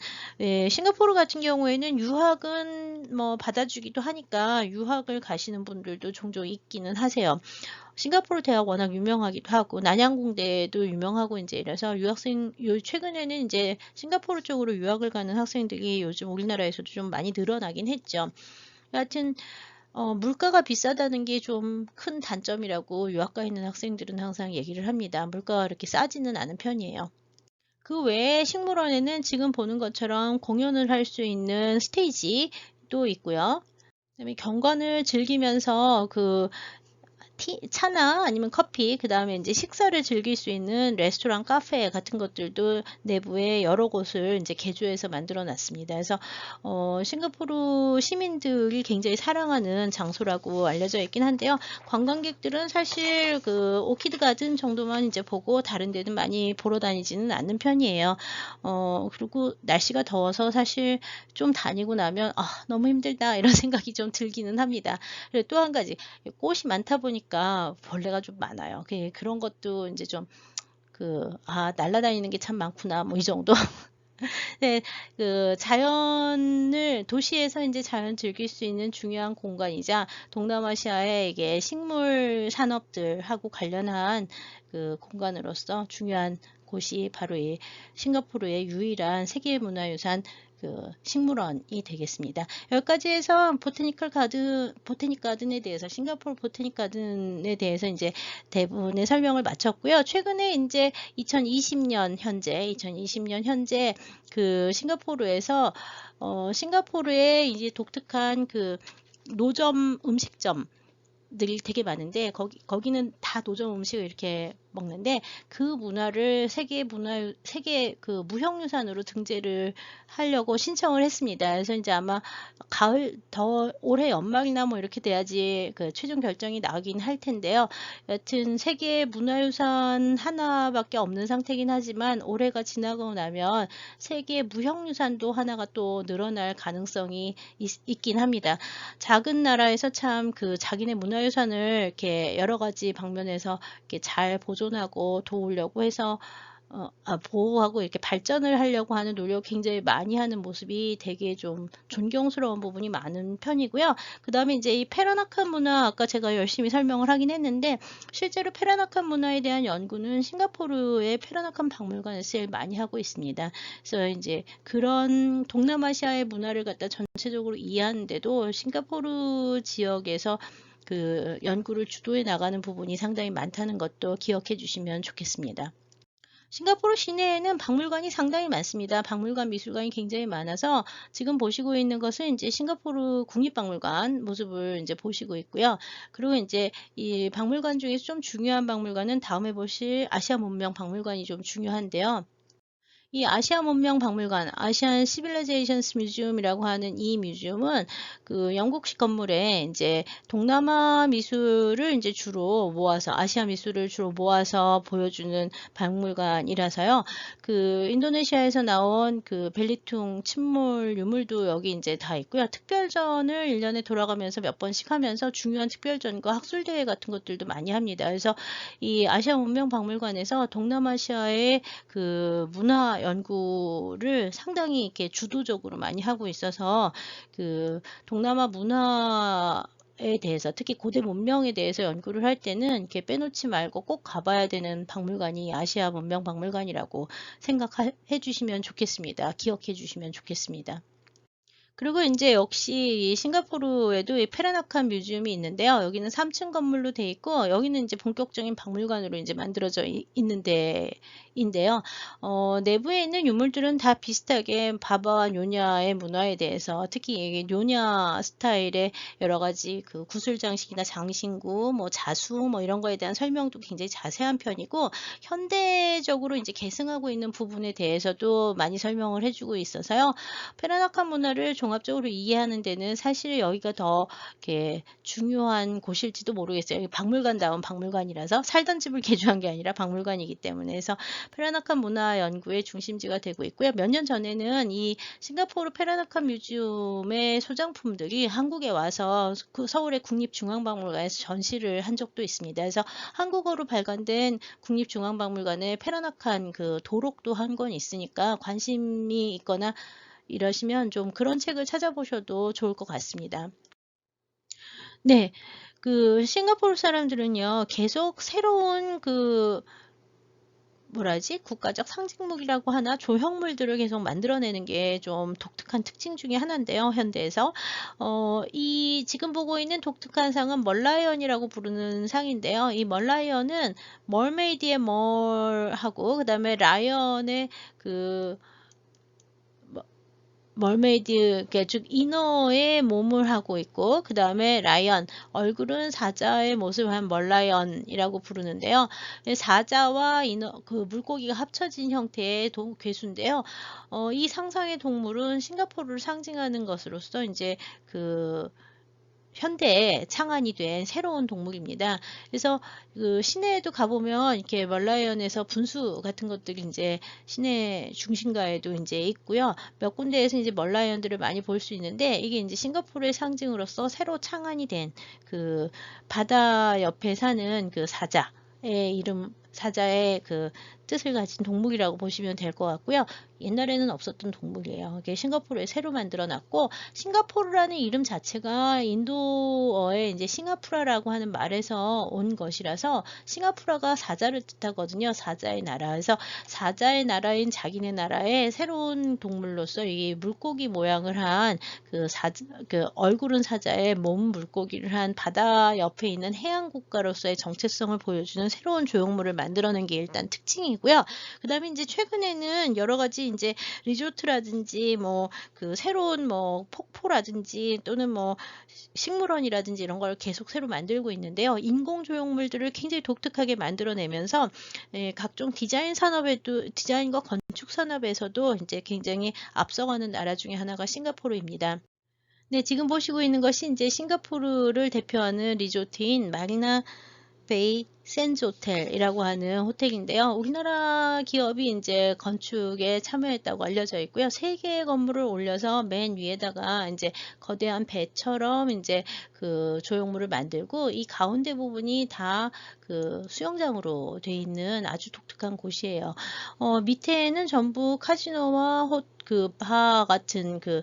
싱가포르 같은 경우에는 유학은 뭐 받아주기도 하니까 유학을 가시는 분들도 종종 있기는 하세요. 싱가포르 대학 워낙 유명하기도 하고 난양공대도 유명하고 이제 이래서 최근에는 이제 싱가포르 쪽으로 유학을 가는 학생들이 요즘 우리나라에서도 좀 많이 늘어나긴 했죠. 여하튼 물가가 비싸다는 게 좀 큰 단점이라고 유학가 있는 학생들은 항상 얘기를 합니다. 물가가 그렇게 싸지는 않은 편이에요. 그 외에 식물원에는 지금 보는 것처럼 공연을 할 수 있는 스테이지도 있고요. 그다음에 경관을 즐기면서 그 차나 아니면 커피, 그 다음에 이제 식사를 즐길 수 있는 레스토랑, 카페 같은 것들도 내부에 여러 곳을 이제 개조해서 만들어 놨습니다. 그래서 싱가포르 시민들이 굉장히 사랑하는 장소라고 알려져 있긴 한데요. 관광객들은 사실 그 오키드 가든 정도만 이제 보고 다른 데는 많이 보러 다니지는 않는 편이에요. 그리고 날씨가 더워서 사실 좀 다니고 나면 너무 힘들다 이런 생각이 좀 들기는 합니다. 그리고 또 한 가지, 꽃이 많다 보니까 벌레가 좀 많아요. 그런 것도 이제 좀 날아다니는 게 참 많구나, 뭐 이 정도. 네, 도시에서 이제 자연 즐길 수 있는 중요한 공간이자 동남아시아의 이게 식물 산업들하고 관련한 그 공간으로서 중요한 곳이 바로 이 싱가포르의 유일한 세계문화유산 식물원이 되겠습니다. 여기까지 해서 보테닉 가든에 대해서, 싱가포르 보테닉 가든에 대해서 이제 대부분의 설명을 마쳤고요. 최근에 이제 2020년 현재 싱가포르에서 싱가포르의 이제 독특한 노점 음식점들이 되게 많은데 거기는 다 노점 음식을 이렇게 먹는데 그 문화를 세계 무형유산으로 등재를 하려고 신청을 했습니다. 그래서 이제 아마 올해 연말이나 뭐 이렇게 돼야지 최종 결정이 나긴 할 텐데요. 여튼 세계 문화유산 하나밖에 없는 상태긴 하지만 올해가 지나고 나면 세계 무형유산도 하나가 또 늘어날 가능성이 있긴 합니다. 작은 나라에서 참 자기네 문화유산을 이렇게 여러 가지 방면에서 이렇게 잘 보존하고 도우려고 해서 보호하고 이렇게 발전을 하려고 하는 노력 굉장히 많이 하는 모습이 되게 좀 존경스러운 부분이 많은 편이고요. 그 다음에 이제 이 페라나칸 문화, 아까 제가 열심히 설명을 하긴 했는데 실제로 페라나칸 문화에 대한 연구는 싱가포르의 페라나칸 박물관에서 제일 많이 하고 있습니다. 그래서 이제 그런 동남아시아의 문화를 갖다 전체적으로 이해하는데도 싱가포르 지역에서 연구를 주도해 나가는 부분이 상당히 많다는 것도 기억해 주시면 좋겠습니다. 싱가포르 시내에는 박물관이 상당히 많습니다. 박물관, 미술관이 굉장히 많아서 지금 보시고 있는 것은 이제 싱가포르 국립박물관 모습을 이제 보시고 있고요. 그리고 이제 이 박물관 중에서 좀 중요한 박물관은 다음에 보실 아시아 문명 박물관이 좀 중요한데요. 이 아시아 문명 박물관, 아시안 시빌리제이션스 뮤지엄이라고 하는 이 뮤지엄은 영국식 건물에 이제 동남아 미술을 이제 주로 모아서, 아시아 미술을 주로 모아서 보여주는 박물관이라서요. 인도네시아에서 나온 벨리퉁 침몰 유물도 여기 이제 다 있고요. 특별전을 1년에 돌아가면서 몇 번씩 하면서 중요한 특별전과 학술대회 같은 것들도 많이 합니다. 그래서 이 아시아 문명 박물관에서 동남아시아의 문화 연구를 상당히 이렇게 주도적으로 많이 하고 있어서 동남아 문화에 대해서, 특히 고대 문명에 대해서 연구를 할 때는 이렇게 빼놓지 말고 꼭 가봐야 되는 박물관이 아시아 문명 박물관이라고 생각해 주시면 좋겠습니다. 기억해 주시면 좋겠습니다. 그리고 이제 역시 싱가포르에도 이 페라나칸 뮤지엄이 있는데요. 여기는 3층 건물로 돼 있고 여기는 이제 본격적인 박물관으로 이제 만들어져 있는 데인데요. 내부에 있는 유물들은 다 비슷하게 바바와 뇨냐의 문화에 대해서, 특히 이 뇨냐 스타일의 여러 가지 구슬 장식이나 장신구, 뭐 자수, 뭐 이런 거에 대한 설명도 굉장히 자세한 편이고 현대적으로 이제 계승하고 있는 부분에 대해서도 많이 설명을 해주고 있어서요. 페라나칸 문화를 종합적으로 이해하는 데는 사실 여기가 더 이렇게 중요한 곳일지도 모르겠어요. 박물관다운 박물관이라서, 살던 집을 개조한 게 아니라 박물관이기 때문에. 그래서 페라나칸 문화 연구의 중심지가 되고 있고요. 몇 년 전에는 이 싱가포르 페라나칸 뮤지엄의 소장품들이 한국에 와서 서울의 국립중앙박물관에서 전시를 한 적도 있습니다. 그래서 한국어로 발간된 국립중앙박물관에 페라나칸 도록도 한 권 있으니까 관심이 있거나 이러시면 좀 그런 책을 찾아보셔도 좋을 것 같습니다. 네, 싱가포르 사람들은요, 계속 새로운 국가적 상징물이라고 하나, 조형물들을 계속 만들어내는 게 좀 독특한 특징 중에 하나인데요, 현대에서. 지금 보고 있는 독특한 상은 멀라이언이라고 부르는 상인데요. 이 멀라이언은 멀메이드의 멀하고, 그 다음에 라이언의 멀메이드, 즉 인어의 몸을 하고 있고, 그 다음에 라이언, 얼굴은 사자의 모습을 한 멀라이언이라고 부르는데요. 사자와 인어, 그 물고기가 합쳐진 형태의 괴수인데요. 이 상상의 동물은 싱가포르를 상징하는 것으로서 이제 그 현대에 창안이 된 새로운 동물입니다. 그래서 그 시내에도 가보면 이렇게 멀라이언에서 분수 같은 것들이 이제 시내 중심가에도 이제 있고요. 몇 군데에서 이제 멀라이언들을 많이 볼 수 있는데, 이게 이제 싱가포르의 상징으로서 새로 창안이 된 그 바다 옆에 사는 그 사자의 그 뜻을 가진 동물이라고 보시면 될 것 같고요. 옛날에는 없었던 동물이에요. 이게 싱가포르에 새로 만들어놨고, 싱가포르라는 이름 자체가 인도어의 이제 싱가프라라고 하는 말에서 온 것이라서, 싱가프라가 사자를 뜻하거든요. 사자의 나라. 그래서 사자의 나라인 자기네 나라의 새로운 동물로서 이 물고기 모양을 한 그 얼굴은 사자의 몸 물고기를 한 바다 옆에 있는 해안 국가로서의 정체성을 보여주는 새로운 조형물을 만들어낸 게 일단 특징이고요. 그 다음에 이제 최근에는 여러 가지 이제 리조트라든지 뭐 그 새로운 뭐 폭포라든지 또는 뭐 식물원이라든지 이런 걸 계속 새로 만들고 있는데요. 인공 조형물들을 굉장히 독특하게 만들어내면서 각종 디자인과 건축 산업에서도 이제 굉장히 앞서가는 나라 중에 하나가 싱가포르입니다. 네, 지금 보시고 있는 것이 이제 싱가포르를 대표하는 리조트인 마리나 베이 샌즈 호텔이라고 하는 호텔인데요. 우리나라 기업이 이제 건축에 참여했다고 알려져 있고요. 3개의 건물을 올려서 맨 위에다가 이제 거대한 배처럼 이제 그 조형물을 만들고, 이 가운데 부분이 다 그 수영장으로 돼 있는 아주 독특한 곳이에요. 밑에는 전부 카지노와 바 같은 그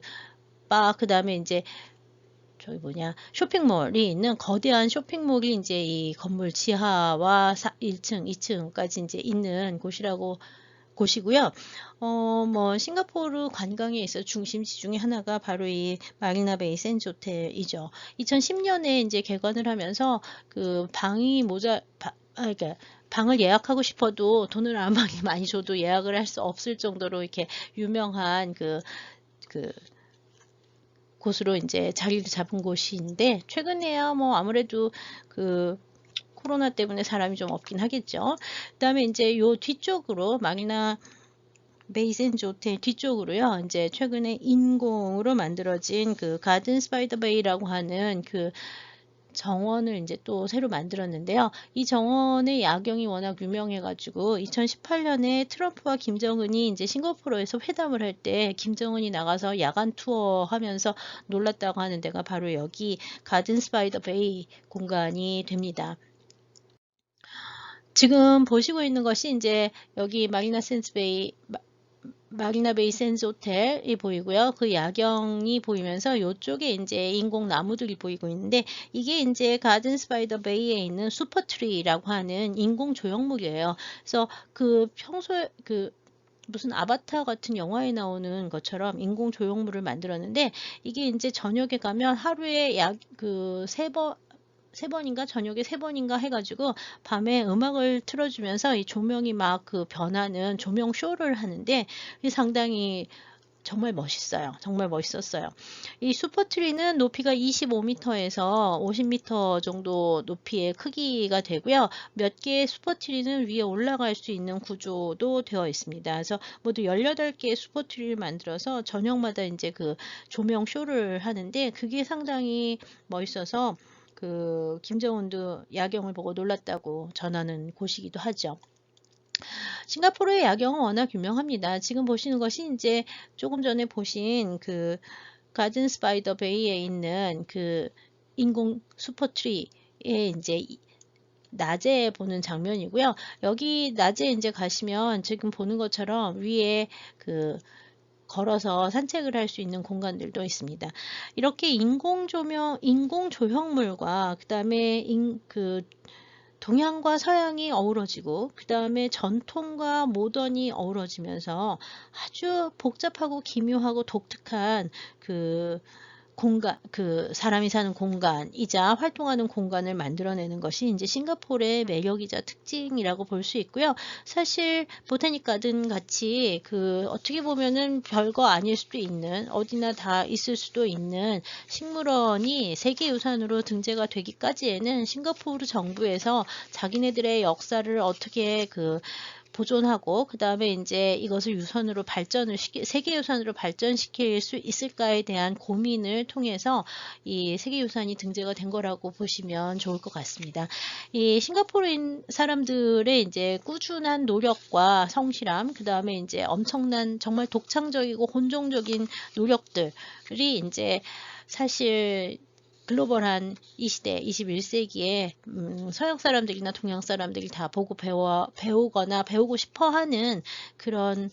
다음에 이제 저기 쇼핑몰이 있는 거대한 쇼핑몰이 이제 이 건물 지하와 1층, 2층까지 이제 있는 곳이고요. 뭐 싱가포르 관광에 있어 중심지 중에 하나가 바로 이 마리나 베이 샌즈 호텔이죠. 2010년에 이제 개관을 하면서 그 그러니까 방을 예약하고 싶어도 돈을 아무리 많이 줘도 예약을 할 수 없을 정도로 이렇게 유명한 그 곳으로 이제 자리를 잡은 곳인데, 최근에야 뭐 아무래도 그 코로나 때문에 사람이 좀 없긴 하겠죠. 그다음에 이제 요 뒤쪽으로 마리나 베이 샌즈 호텔 뒤쪽으로요, 이제 최근에 인공으로 만들어진 그 가든 스파이더 베이라고 하는 그 정원을 이제 또 새로 만들었는데요. 이 정원의 야경이 워낙 유명해가지고 2018년에 트럼프와 김정은이 이제 싱가포르에서 회담을 할 때 김정은이 나가서 야간 투어 하면서 놀랐다고 하는 데가 바로 여기 가든 스파이더 베이 공간이 됩니다. 지금 보시고 있는 것이 이제 여기 마리나 베이 샌즈 호텔이 보이고요. 그 야경이 보이면서 이쪽에 이제 인공 나무들이 보이고 있는데, 이게 이제 가든 스파이더 베이에 있는 슈퍼트리라고 하는 인공 조형물이에요. 그래서 그 평소에 무슨 아바타 같은 영화에 나오는 것처럼 인공 조형물을 만들었는데, 이게 이제 저녁에 가면 하루에 약 세 번인가 저녁에 3번인가 해가지고 밤에 음악을 틀어주면서 이 조명이 막 변하는 조명 쇼를 하는데, 상당히 정말 멋있어요. 정말 멋있었어요. 이 슈퍼트리는 높이가 25m에서 50m 정도 높이의 크기가 되고요. 몇 개의 슈퍼트리는 위에 올라갈 수 있는 구조도 되어 있습니다. 그래서 모두 18개의 슈퍼트리를 만들어서 저녁마다 이제 그 조명 쇼를 하는데, 그게 상당히 멋있어서 김정은도 야경을 보고 놀랐다고 전하는 곳이기도 하죠. 싱가포르의 야경은 워낙 유명합니다. 지금 보시는 것이 이제 조금 전에 보신 그 가든 스파이더 베이에 있는 그 인공 슈퍼트리에 이제 낮에 보는 장면이고요. 여기 낮에 이제 가시면 지금 보는 것처럼 위에 걸어서 산책을 할 수 있는 공간들도 있습니다. 이렇게 인공 조형물과 그 다음에 동양과 서양이 어우러지고, 그 다음에 전통과 모던이 어우러지면서 아주 복잡하고 기묘하고 독특한 공간, 사람이 사는 공간이자 활동하는 공간을 만들어내는 것이 이제 싱가포르의 매력이자 특징이라고 볼 수 있고요. 사실 보타닉 가든 같이 어떻게 보면은 별거 아닐 수도 있는, 어디나 다 있을 수도 있는 식물원이 세계유산으로 등재가 되기까지에는 싱가포르 정부에서 자기네들의 역사를 어떻게 보존하고 그다음에 이제 이것을 유선으로 세계유산으로 발전시킬 수 있을까에 대한 고민을 통해서 이 세계유산이 등재가 된 거라고 보시면 좋을 것 같습니다. 이 싱가포르인 사람들의 이제 꾸준한 노력과 성실함, 그다음에 이제 엄청난 정말 독창적이고 혼종적인 노력들이 이제 사실 글로벌한 이 시대, 21세기에 서양 사람들이나 동양 사람들이 다 보고 배우거나 배우고 싶어 하는 그런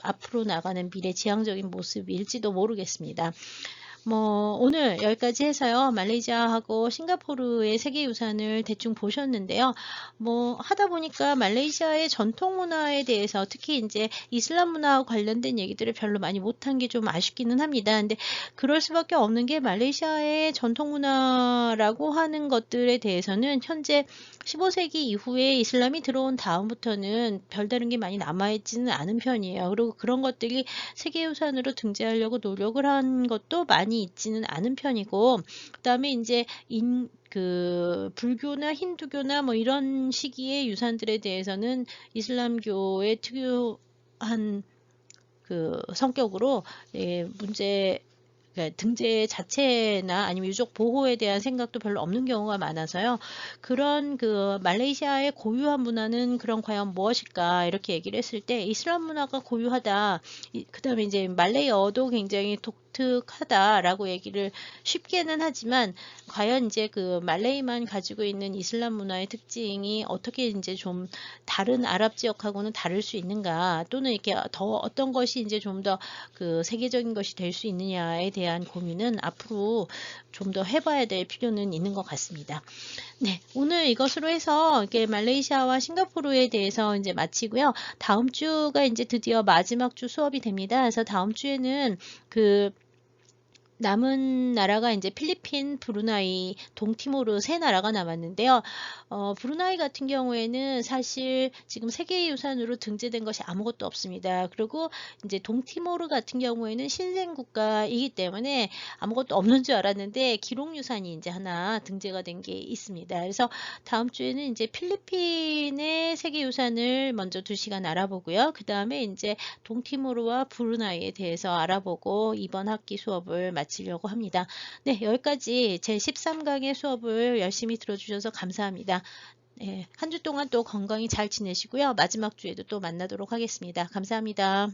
앞으로 나가는 미래지향적인 모습일지도 모르겠습니다. 오늘 여기까지 해서요. 말레이시아하고 싱가포르의 세계유산을 대충 보셨는데요. 하다 보니까 말레이시아의 전통 문화에 대해서 특히 이제 이슬람 문화와 관련된 얘기들을 별로 많이 못한 게 좀 아쉽기는 합니다. 근데 그럴 수밖에 없는 게 말레이시아의 전통 문화라고 하는 것들에 대해서는 현재 15세기 이후에 이슬람이 들어온 다음부터는 별다른 게 많이 남아있지는 않은 편이에요. 그리고 그런 것들이 세계유산으로 등재하려고 노력을 한 것도 많이 있지는 않은 편이고, 그다음에 이제 불교나 힌두교나 이런 시기의 유산들에 대해서는 이슬람교의 특유한 성격으로 그러니까 등재 자체나 아니면 유적 보호에 대한 생각도 별로 없는 경우가 많아서요. 그런 말레이시아의 고유한 문화는 그럼 과연 무엇일까 이렇게 얘기를 했을 때 이슬람 문화가 고유하다. 그다음에 이제 말레이어도 굉장히 독특하다라고 얘기를 쉽게는 하지만 과연 이제 말레이만 가지고 있는 이슬람 문화의 특징이 어떻게 이제 좀 다른 아랍 지역하고는 다를 수 있는가, 또는 이렇게 더 어떤 것이 이제 좀 더 세계적인 것이 될 수 있느냐에 대한 고민은 앞으로 좀 더 해봐야 될 필요는 있는 것 같습니다. 네, 오늘 이것으로 해서 이렇게 말레이시아와 싱가포르에 대해서 이제 마치고요. 다음 주가 이제 드디어 마지막 주 수업이 됩니다. 그래서 다음 주에는 남은 나라가 이제 필리핀, 브루나이, 동티모르 세 나라가 남았는데요. 브루나이 같은 경우에는 사실 지금 세계유산으로 등재된 것이 아무것도 없습니다. 그리고 이제 동티모르 같은 경우에는 신생국가이기 때문에 아무것도 없는 줄 알았는데 기록유산이 이제 하나 등재가 된 게 있습니다. 그래서 다음 주에는 이제 필리핀의 세계유산을 먼저 2시간 알아보고요. 그 다음에 이제 동티모르와 브루나이에 대해서 알아보고 이번 학기 수업을 마치려고 합니다. 네, 여기까지 제 13강의 수업을 열심히 들어주셔서 감사합니다. 네, 한 주 동안 또 건강히 잘 지내시고요. 마지막 주에도 또 만나도록 하겠습니다. 감사합니다.